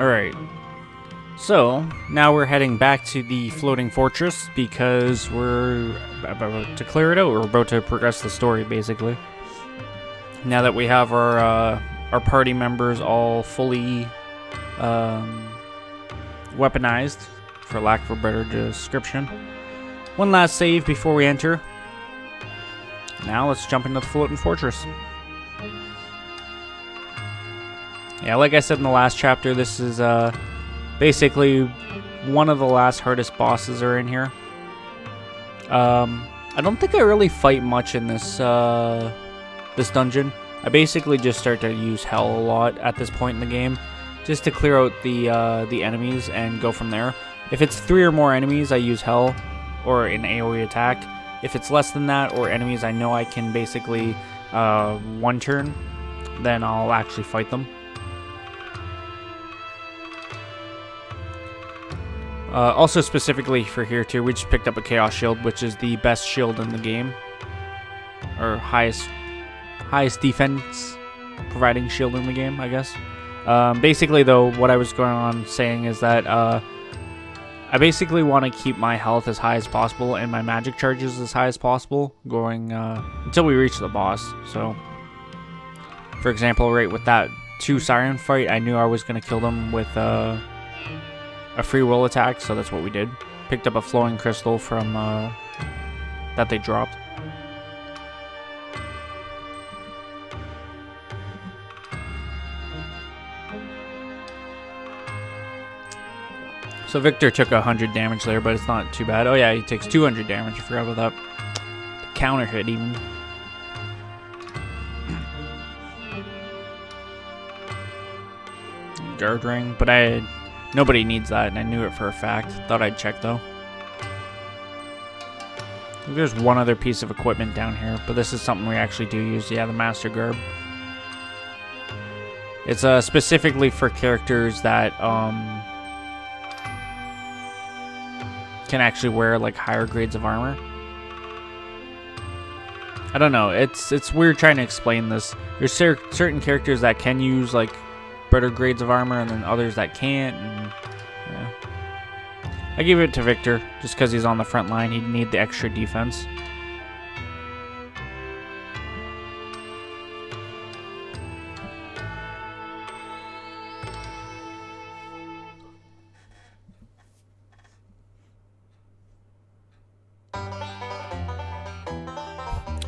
Alright. So, now we're heading back to the floating fortress because we're about to clear it out. We're about to progress the story, basically. Now that we have our party members all fully weaponized, for lack of a better description. One last save before we enter. Now let's jump into the floating fortress. Yeah, like I said in the last chapter, this is basically one of the last hardest bosses are in here. I don't think I really fight much in this this dungeon. I basically just start to use hell a lot at this point in the game, just to clear out the enemies and go from there. If it's 3 or more enemies, I use hell or an AoE attack. If it's less than that or enemies I know I can basically one turn, then I'll actually fight them. Also specifically for here too, we just picked up a Chaos Shield, which is the best shield in the game, or highest defense providing shield in the game, I guess. Basically though, what I was going on saying is that I basically want to keep my health as high as possible and my magic charges as high as possible, going until we reach the boss. So, for example, right with that 2 Siren fight, I knew I was going to kill them with a free will attack, so that's what we did. Picked up a flowing crystal from that they dropped. So Victor took 100 damage there, but it's not too bad. Oh yeah, he takes 200 damage. I forgot about that. The counter hit even. Guard ring, but nobody needs that, and I knew it for a fact. Thought I'd check though. I think there's one other piece of equipment down here, but this is something we actually do use. Yeah, the Master Garb. It's specifically for characters that can actually wear like higher grades of armor. I don't know. It's weird trying to explain this. There's certain characters that can use like better grades of armor, and then others that can't. And, yeah. I give it to Victor just because he's on the front line. He'd need the extra defense.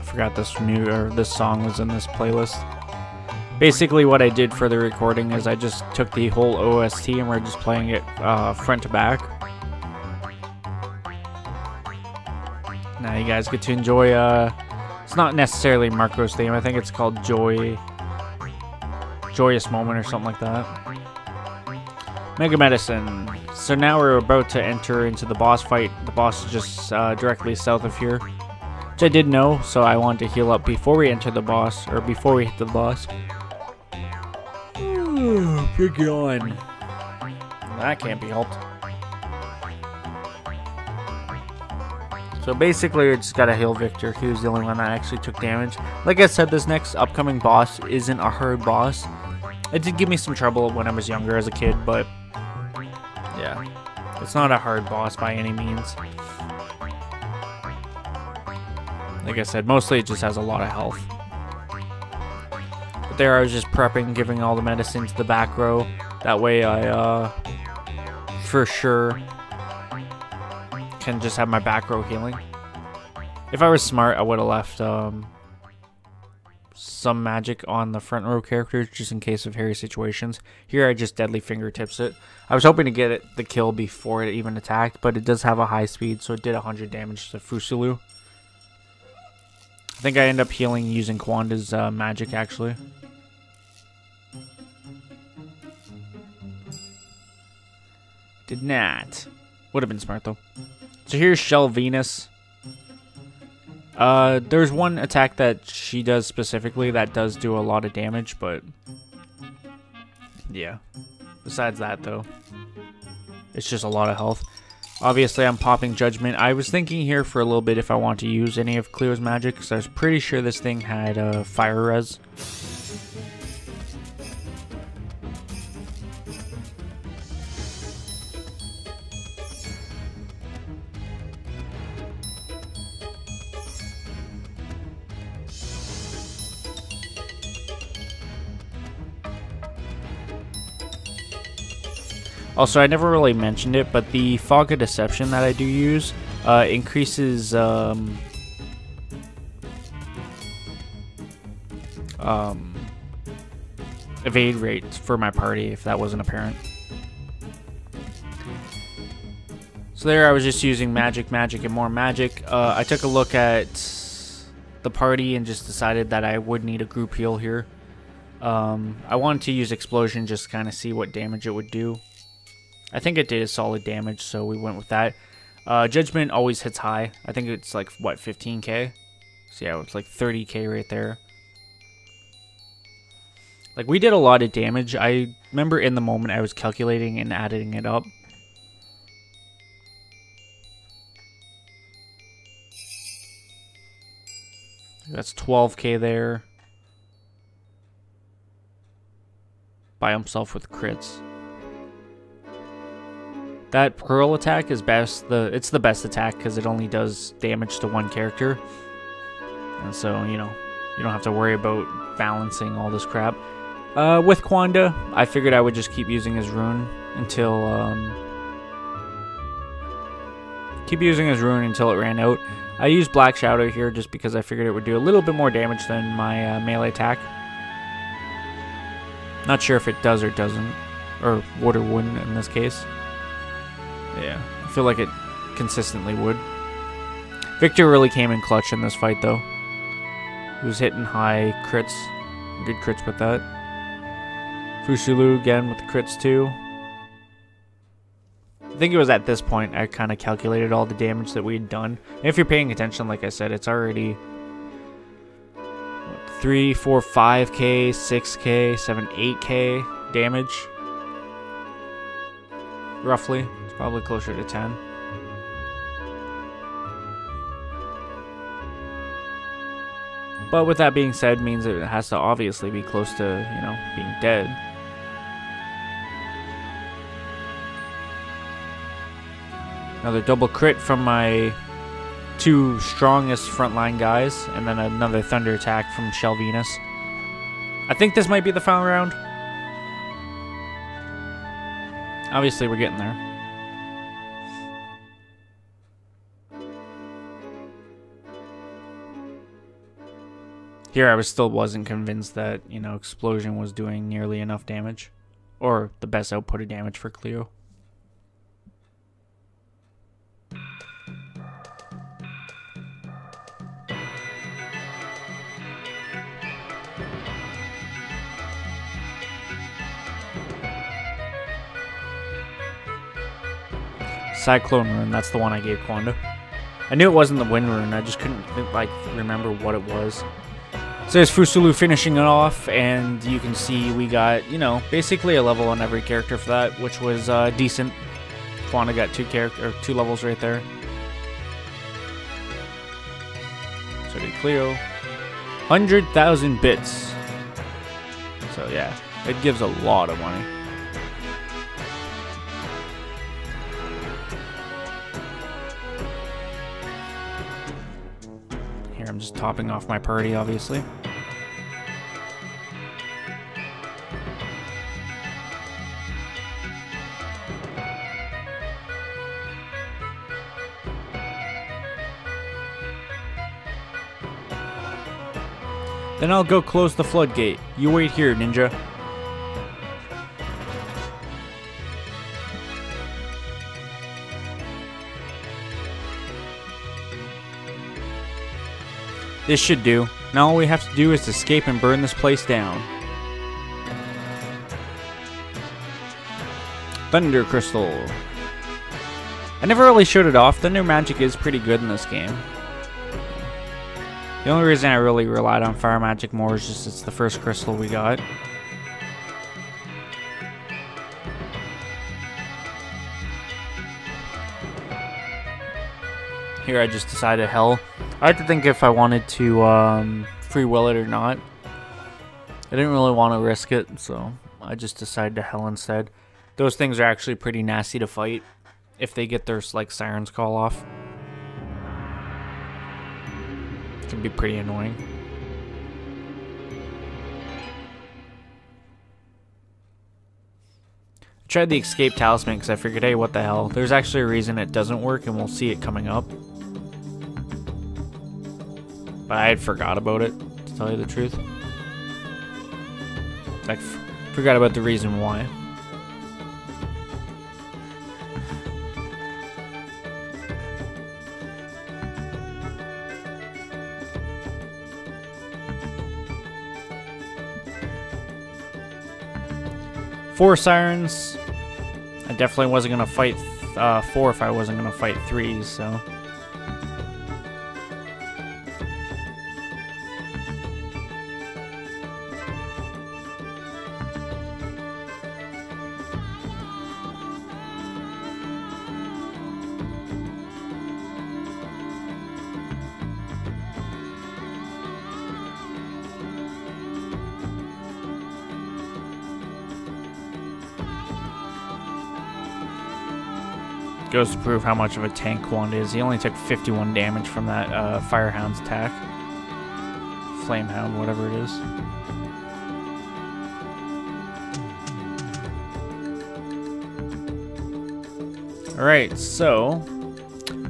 Forgot this song was in this playlist. Basically what I did for the recording is I just took the whole OST and we're just playing it front to back. Now you guys get to enjoy, it's not necessarily Marco's theme, I think it's called Joyous Moment or something like that. Mega Medicine. So now we're about to enter into the boss fight. The boss is just directly south of here. Which I did know, so I wanted to heal up before we enter the boss, or before we hit the boss. Big yawn. That can't be helped. So basically, we just gotta heal Victor. He was the only one that actually took damage. Like I said, this next upcoming boss isn't a hard boss. It did give me some trouble when I was younger as a kid, but yeah, it's not a hard boss by any means. Like I said, mostly it just has a lot of health. But there I was just prepping, giving all the medicine to the back row. That way I, for sure, can just have my back row healing. If I was smart, I would have left some magic on the front row characters, just in case of hairy situations. Here I just deadly fingertips it. I was hoping to get the kill before it even attacked, but it does have a high speed, so it did 100 damage to Fusulu. I think I end up healing using Kwanda's magic, actually. Did not. Would have been smart, though. So here's Shell Venus. There's one attack that she does specifically that does do a lot of damage, but yeah. Besides that, though, it's just a lot of health. Obviously, I'm popping Judgment. I was thinking here for a little bit if I want to use any of Cleo's magic, because I was pretty sure this thing had fire res. Also, I never really mentioned it, but the Fog of Deception that I do use increases evade rates for my party, if that wasn't apparent. So there I was just using magic, and more magic. I took a look at the party and just decided that I would need a group heal here. I wanted to use Explosion just to kind of see what damage it would do. I think it did solid damage, so we went with that. Judgment always hits high. I think it's like, what, 15k? So yeah, it's like 30k right there. Like, we did a lot of damage. I remember in the moment I was calculating and adding it up. That's 12k there. By himself with crits. That Pearl attack is best. It's the best attack because it only does damage to one character. And so, you know, you don't have to worry about balancing all this crap. With Quanda, I figured I would just keep using his rune until it ran out. I used Black Shadow here just because I figured it would do a little bit more damage than my melee attack. Not sure if it does or doesn't, or would or wouldn't in this case. Yeah, I feel like it consistently would. Victor really came in clutch in this fight though. He was hitting high crits, good crits with that. Fusulu again with the crits too. I think it was at this point I kind of calculated all the damage that we had done. And if you're paying attention, like I said, it's already 3, 4, 5k, 6k, 7, 8k damage. Roughly. It's probably closer to 10. But with that being said, means it has to obviously be close to, you know, being dead. Another double crit from my 2 strongest frontline guys, and then another thunder attack from Shell Venus. I think this might be the final round. Obviously, we're getting there. Here, I still wasn't convinced that, you know, Explosion was doing nearly enough damage, or the best output of damage for Cleo. Cyclone Rune, that's the one I gave Quanda. I knew it wasn't the Wind Rune, I just couldn't, like, remember what it was. So there's Fusulu finishing it off, and you can see we got, you know, basically a level on every character for that, which was decent. Quanda got 2 levels right there. So did Cleo. 100,000 bits. So yeah, it gives a lot of money. Here, I'm just topping off my party, obviously. Then I'll go close the floodgate. You wait here, ninja. This should do. Now all we have to do is escape and burn this place down. Thunder Crystal. I never really showed it off. Thunder magic is pretty good in this game. The only reason I really relied on fire magic more is just it's the first crystal we got. Here I just decided hell. I had to think if I wanted to free will it or not. I didn't really want to risk it, so I just decided to hell instead. Those things are actually pretty nasty to fight if they get their like sirens call off. Can be pretty annoying. tried the escape talisman because I figured, hey, what the hell? There's actually a reason it doesn't work, and we'll see it coming up. But I had forgot about it, to tell you the truth. I forgot about the reason why. Four sirens. I definitely wasn't gonna fight 4 if I wasn't gonna fight 3, so. Goes to prove how much of a tank Wand is. He only took 51 damage from that Firehound's attack. Flamehound, whatever it is. Alright, so...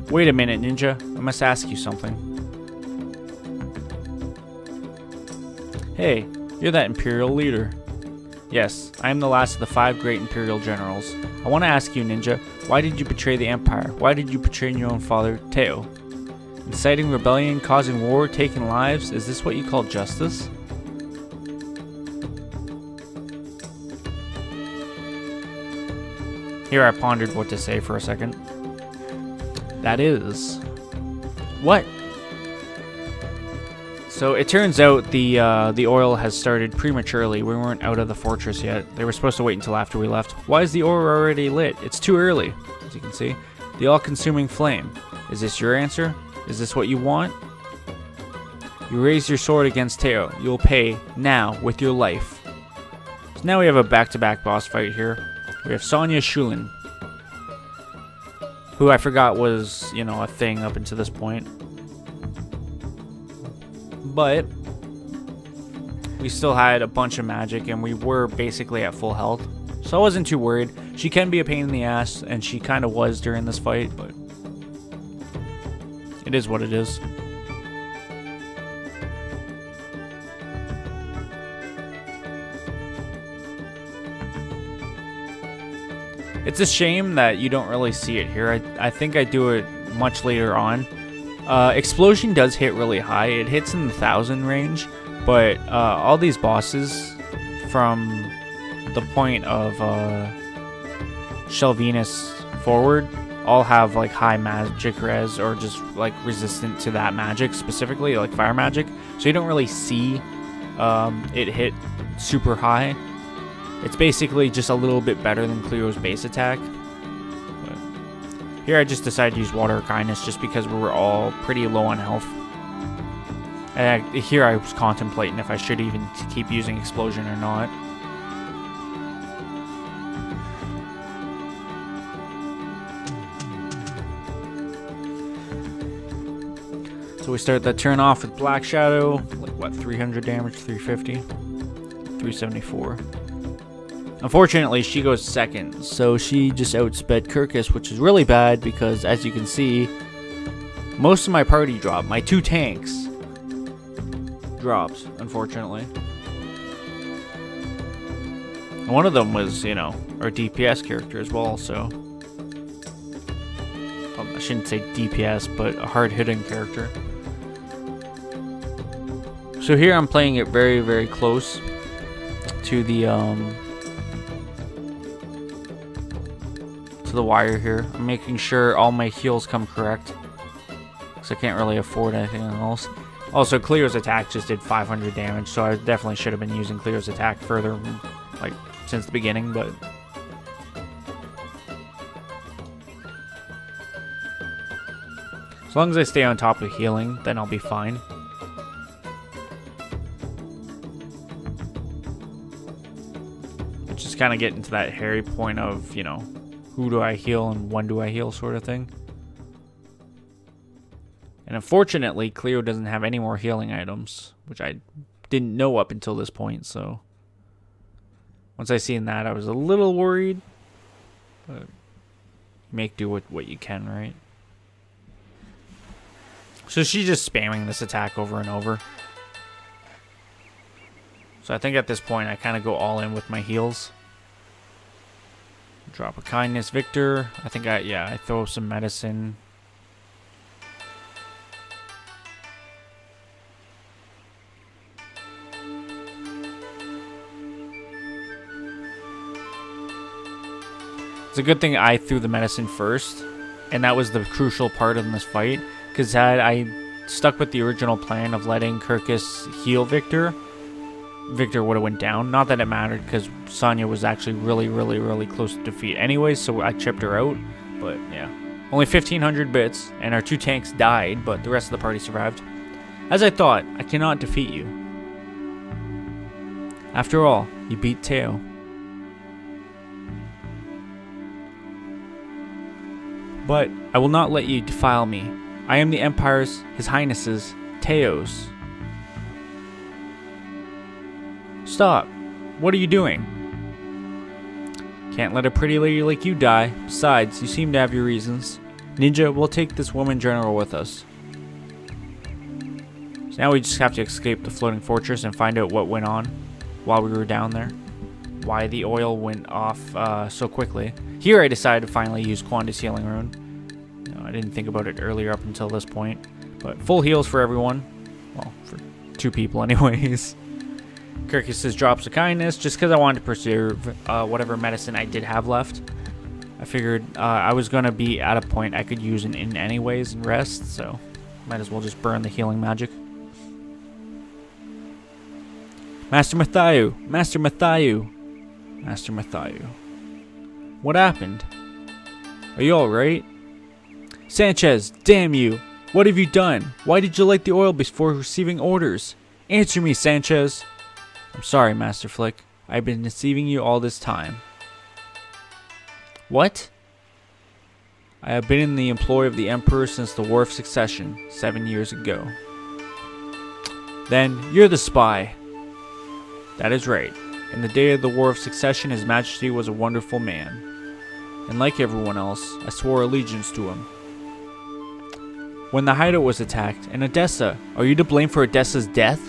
Wait a minute, Ninja. I must ask you something. Hey, you're that Imperial leader. Yes, I am the last of the 5 great Imperial generals. I want to ask you, Ninja, why did you betray the Empire? Why did you betray your own father, Teo? Inciting rebellion, causing war, taking lives, is this what you call justice? Here I pondered what to say for a second. That is... What? So it turns out the oil has started prematurely. We weren't out of the fortress yet. They were supposed to wait until after we left. Why is the oil already lit? It's too early, as you can see. The all-consuming flame. Is this your answer? Is this what you want? You raise your sword against Teo. You'll pay now with your life. So now we have a back-to-back boss fight here. We have Sonia Shulin, who I forgot was, you know, a thing up until this point. But we still had a bunch of magic and we were basically at full health. So I wasn't too worried. She can be a pain in the ass, and she kind of was during this fight, but it is what it is. It's a shame that you don't really see it here. I think I do it much later on. Explosion does hit really high. It hits in the 1,000 range, but all these bosses from the point of Shelvinus forward all have like high magic res, or just like resistant to that magic specifically, like fire magic. So you don't really see it hit super high. It's basically just a little bit better than Cleo's base attack. But here I just decided to use Water of Kindness just because we were all pretty low on health. And here I was contemplating if I should even keep using Explosion or not. So we start that turn off with Black Shadow, like what, 300 damage, 350, 374. Unfortunately, she goes second, so she just outsped Kirkus, which is really bad because, as you can see, most of my party dropped. My 2 tanks dropped, unfortunately. And one of them was, you know, our DPS character as well, so... I shouldn't say DPS, but a hard-hitting character. So here I'm playing it very, very close to the wire here. I'm making sure all my heals come correct, because I can't really afford anything else. Also, Cleo's attack just did 500 damage, so I definitely should have been using Cleo's attack further, like, since the beginning, but... as long as I stay on top of healing, then I'll be fine. Just kind of getting to that hairy point of, you know, who do I heal and when do I heal sort of thing. And unfortunately, Cleo doesn't have any more healing items, which I didn't know up until this point, so... once I seen that, I was a little worried. But make do with what you can, right? So she's just spamming this attack over and over. So I think at this point I kind of go all in with my heals. Drop a kindness, Victor. I think I throw some medicine. It's a good thing I threw the medicine first, and that was the crucial part in this fight, because had I stuck with the original plan of letting Kirkus heal Victor, Victor would have went down. Not that it mattered, because Sonia was actually really close to defeat anyway, so I chipped her out. But yeah, only 1,500 bits, and our 2 tanks died, but the rest of the party survived. As I thought, I cannot defeat you. After all, you beat Teo. But I will not let you defile me. I am the Empire's, His Highness's, Teo's. Stop. What are you doing? Can't let a pretty lady like you die. Besides, you seem to have your reasons. Ninja, we'll take this woman general with us. So now we just have to escape the floating fortress and find out what went on while we were down there. Why the oil went off so quickly. Here I decided to finally use Quanda's healing rune. No, I didn't think about it earlier up until this point. But full heals for everyone. Well, for 2 people anyways. Kirkus says drops of kindness just because I wanted to preserve whatever medicine I did have left. I figured I was going to be at a point I could use an in anyways and rest, so might as well just burn the healing magic. Master Matthew! Master Matthew! Master Matthew. What happened? Are you alright? Sanchez, damn you! What have you done? Why did you light the oil before receiving orders? Answer me, Sanchez! I'm sorry, Master Flick. I've been deceiving you all this time. What? I have been in the employ of the Emperor since the War of Succession, 7 years ago. Then, you're the spy. That is right. In the day of the War of Succession, His Majesty was a wonderful man. And like everyone else, I swore allegiance to him. When the hideout was attacked, and Odessa, are you to blame for Odessa's death?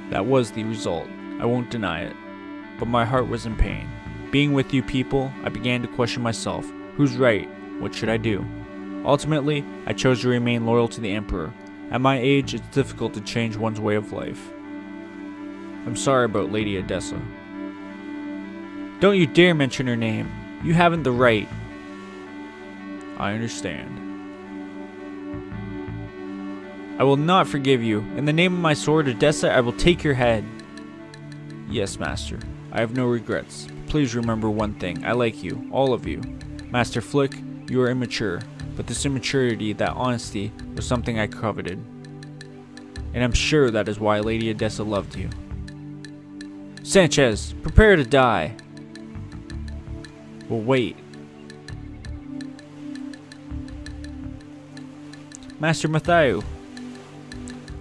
That was the result. I won't deny it. But my heart was in pain. Being with you people, I began to question myself. Who's right? What should I do? Ultimately, I chose to remain loyal to the Emperor. At my age, it's difficult to change one's way of life. I'm sorry about Lady Odessa. Don't you dare mention her name. You haven't the right. I understand. I will not forgive you. In the name of my sword, Odessa, I will take your head. Yes, Master. I have no regrets. Please remember one thing. I like you. All of you. Master Flick, you are immature. But this immaturity, that honesty, was something I coveted. And I'm sure that is why Lady Odessa loved you. Sanchez, prepare to die. Well, wait. Master Matthew,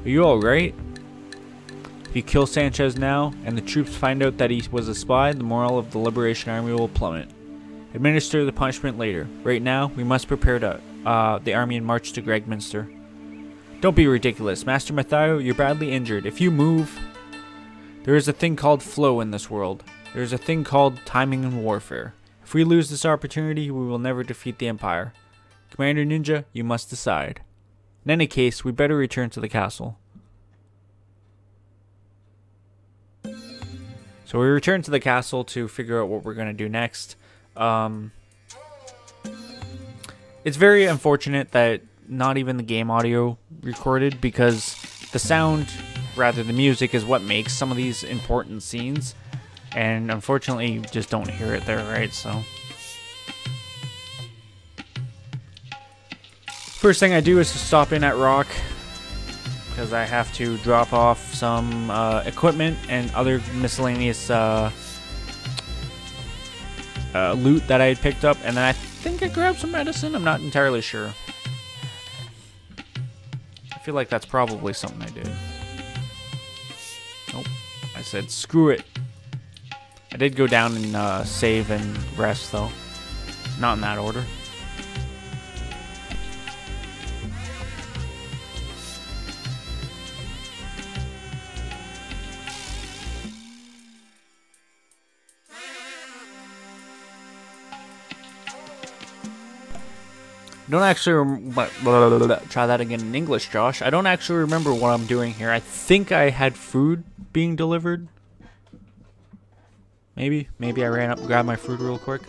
are you alright? If you kill Sanchez now, and the troops find out that he was a spy, the morale of the Liberation Army will plummet. Administer the punishment later. Right now, we must prepare to, the army and march to Gregminster. Don't be ridiculous. Master Matthew, you're badly injured. If you move... There is a thing called flow in this world. There is a thing called timing in warfare. If we lose this opportunity, we will never defeat the Empire. Commander Ninja, you must decide. In any case, we better return to the castle. So we return to the castle to figure out what we're going to do next. It's very unfortunate that not even the game audio recorded, because the sound, rather the music, is what makes some of these important scenes. And unfortunately, you just don't hear it there, right? So first thing I do is to stop in at Rock, because I have to drop off some equipment and other miscellaneous loot that I had picked up, and then I think I grabbed some medicine. I'm not entirely sure. I feel like that's probably something I did. Nope. I said screw it. I did go down and save and rest, though. Not in that order. Don't actually try that again in English, Josh. I don't actually remember what I'm doing here. I think I had food being delivered. Maybe I ran up and grabbed my food real quick.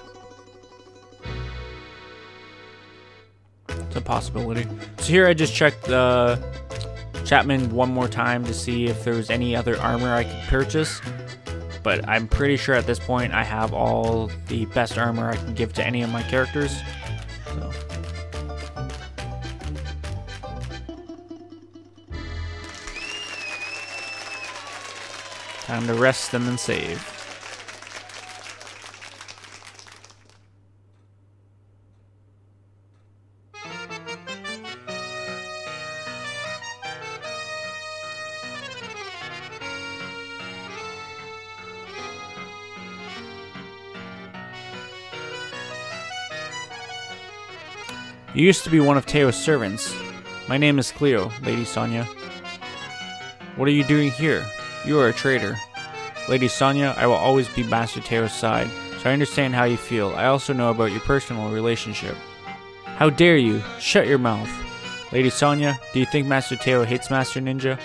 It's a possibility. So here I just checked Chapman one more time to see if there was any other armor I could purchase. But I'm pretty sure at this point I have all the best armor I can give to any of my characters. So. Time to rest and then save. You used to be one of Teo's servants. My name is Cleo, Lady Sonia. What are you doing here? You are a traitor. Lady Sonia, I will always be Master Teo's side, so I understand how you feel. I also know about your personal relationship. How dare you? Shut your mouth. Lady Sonia, do you think Master Teo hates Master Ninja?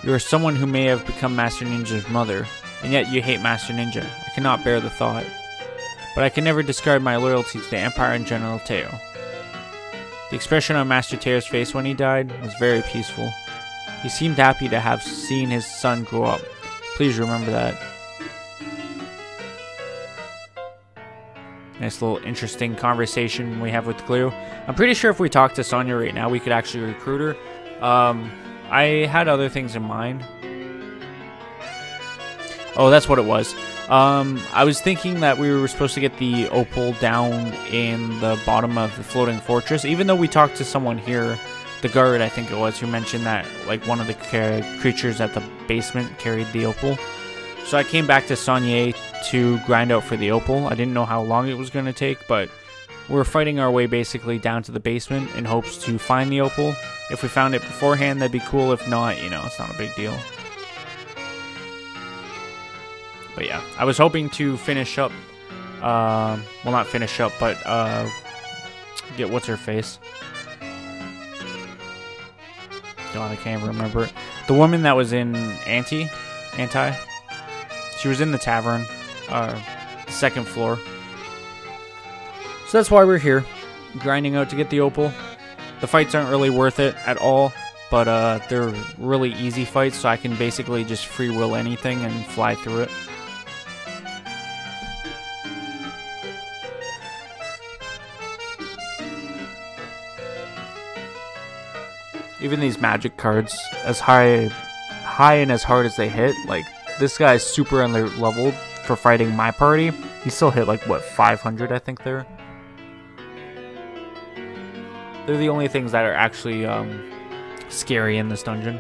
You are someone who may have become Master Ninja's mother, and yet you hate Master Ninja. I cannot bear the thought. But I can never discard my loyalty to the Empire and General Teo. The expression on Master Teo's face when he died was very peaceful. He seemed happy to have seen his son grow up. Please remember that. Nice little interesting conversation we have with Cleo. I'm pretty sure if we talk to Sonia right now, we could actually recruit her. I had other things in mind. Oh, that's what it was. I was thinking that we were supposed to get the opal down in the bottom of the floating fortress, even though we talked to someone here, the guard I think it was, who mentioned that like one of the creatures at the basement carried the opal. So I came back to Sonia to grind out for the opal. I didn't know how long it was going to take, but we're fighting our way basically down to the basement in hopes to find the opal. If we found it beforehand, that'd be cool. If not, you know, it's not a big deal. But yeah, I was hoping to finish up, well, not finish up, but get what's her face. God, I can't even remember it. The woman that was in Anti. She was in the tavern, the second floor. So that's why we're here, grinding out to get the opal. The fights aren't really worth it at all, but they're really easy fights, so I can basically just free will anything and fly through it. Even these magic cards, as high and as hard as they hit, like, this guy's super under leveled for fighting my party. He still hit, like, what, 500, I think they're the only things that are actually scary in this dungeon.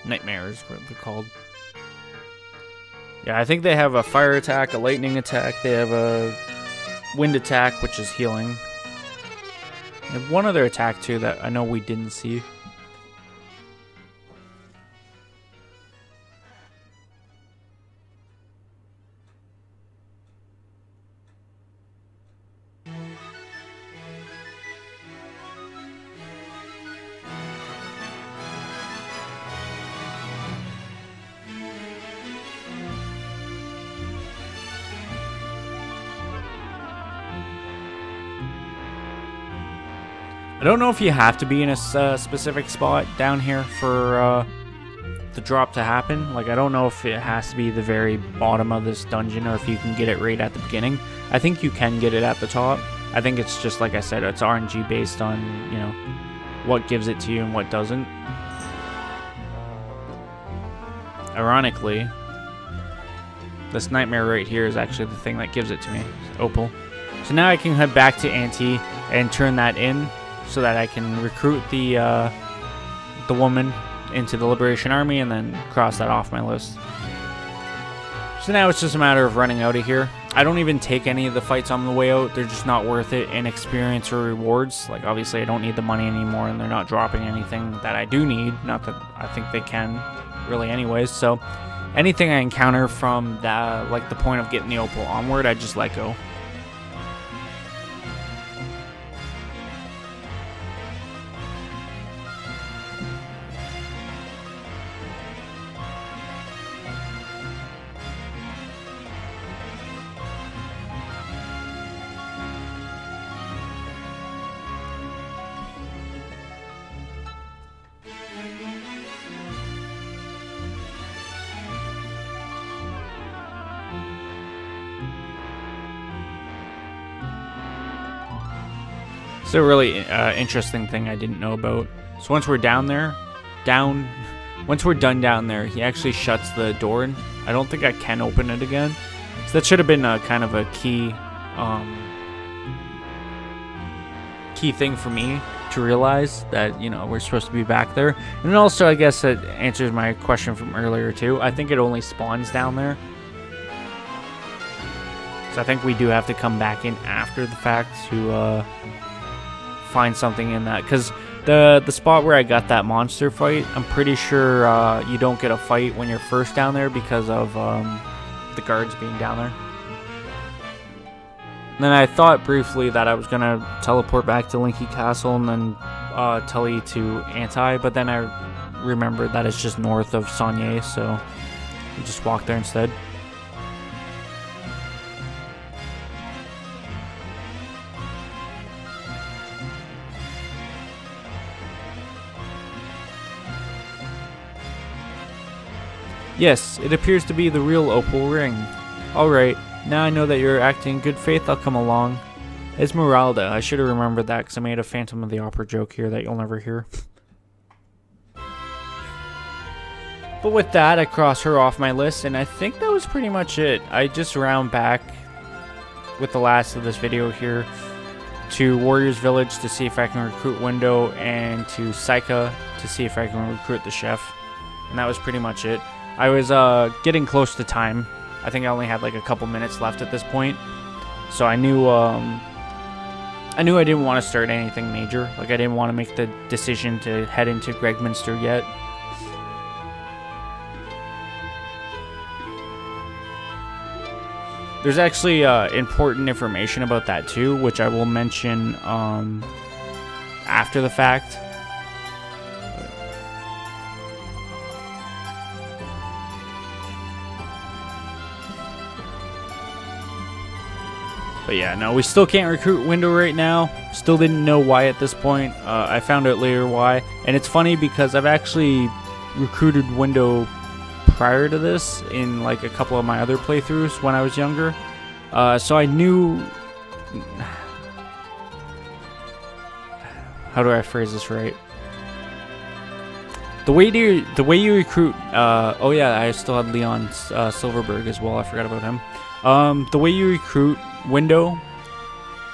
Nightmares, what they're called. Yeah, I think they have a fire attack, a lightning attack, they have a wind attack, which is healing. They have one other attack too that I know we didn't see. I don't know if you have to be in a specific spot down here for the drop to happen. Like, I don't know if it has to be the very bottom of this dungeon or if you can get it right at the beginning. I think you can get it at the top. I think it's just, like I said, it's RNG based on, you know, what gives it to you and what doesn't. Ironically, this nightmare right here is actually the thing that gives it to me, Opal. So now I can head back to Auntie and turn that in so that I can recruit the woman into the Liberation Army and then cross that off my list. So now it's just a matter of running out of here. I don't even take any of the fights on the way out. They're just not worth it in experience or rewards. Like, obviously I don't need the money anymore, and they're not dropping anything that I do need. Not that I think they can really anyways. So anything I encounter from that, like the point of getting the Opal onward, I just let go. It's a really interesting thing I didn't know about. So once we're once we're done down there, he actually shuts the door, and I don't think I can open it again. So that should have been kind of a key thing for me to realize that, you know, we're supposed to be back there. And also, I guess it answers my question from earlier too. I think it only spawns down there. So I think we do have to come back in after the fact to find something in that, because the spot where I got that monster fight, I'm pretty sure you don't get a fight when you're first down there because of the guards being down there. And then I thought briefly that I was gonna teleport back to Linky Castle and then tele to Anti, but then I remembered that it's just north of Sonia, so I just walk there instead. Yes, it appears to be the real Opal ring. Alright, now I know that you're acting in good faith, I'll come along. Esmeralda, I should have remembered that because I made a Phantom of the Opera joke here that you'll never hear. But with that, I cross her off my list, and I think that was pretty much it. I just round back with the last of this video here to Warriors Village to see if I can recruit Window, and to Saika to see if I can recruit the chef. And that was pretty much it. I was getting close to time. I think I only had like a couple minutes left at this point, so I knew I didn't want to start anything major. Like, I didn't want to make the decision to head into Gregminster yet. There's actually important information about that too, which I will mention after the fact. But yeah, no, we still can't recruit Window right now. Still didn't know why at this point. I found out later why. And it's funny because I've actually recruited Window prior to this in like a couple of my other playthroughs when I was younger. So I knew... How do I phrase this right? The way you recruit... oh yeah, I still had Leon Silverberg as well. I forgot about him. The way you recruit Window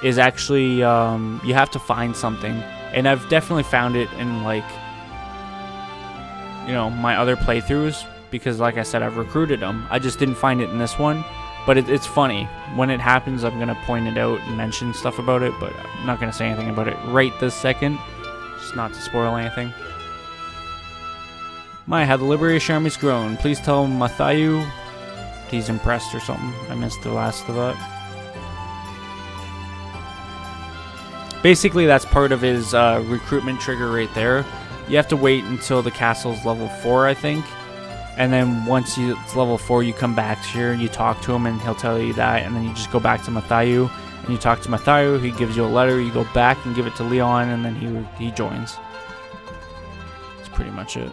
is actually you have to find something, and I've definitely found it in, like, you know, my other playthroughs, because like I said, I've recruited them. I just didn't find it in this one, but it's funny when it happens. I'm gonna point it out and mention stuff about it, but I'm not gonna say anything about it right this second, just not to spoil anything. My, how the Liberation Army's grown. Please tell Mathayu he's impressed or something. I missed the last of that. Basically, that's part of his recruitment trigger right there. You have to wait until the castle's level 4, I think. And then once it's level 4, you come back here and you talk to him, and he'll tell you that. And then you just go back to Mathayu and you talk to Mathayu. He gives you a letter. You go back and give it to Leon, and then he joins. That's pretty much it.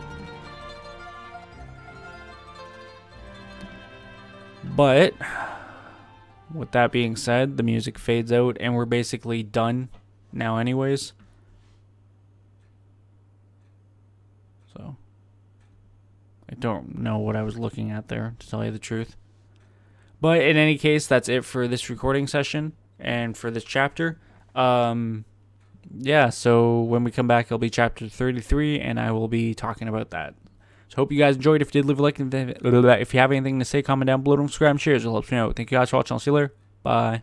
But with that being said, the music fades out and we're basically done now anyways. So, I don't know what I was looking at there, to tell you the truth. But in any case, that's it for this recording session and for this chapter. Yeah, so when we come back, it'll be chapter 33, and I will be talking about that. So hope you guys enjoyed. If you did, leave a like. If you have anything to say, comment down below. Don't subscribe and share. It helps me out. Thank you guys for watching. I'll see you later. Bye.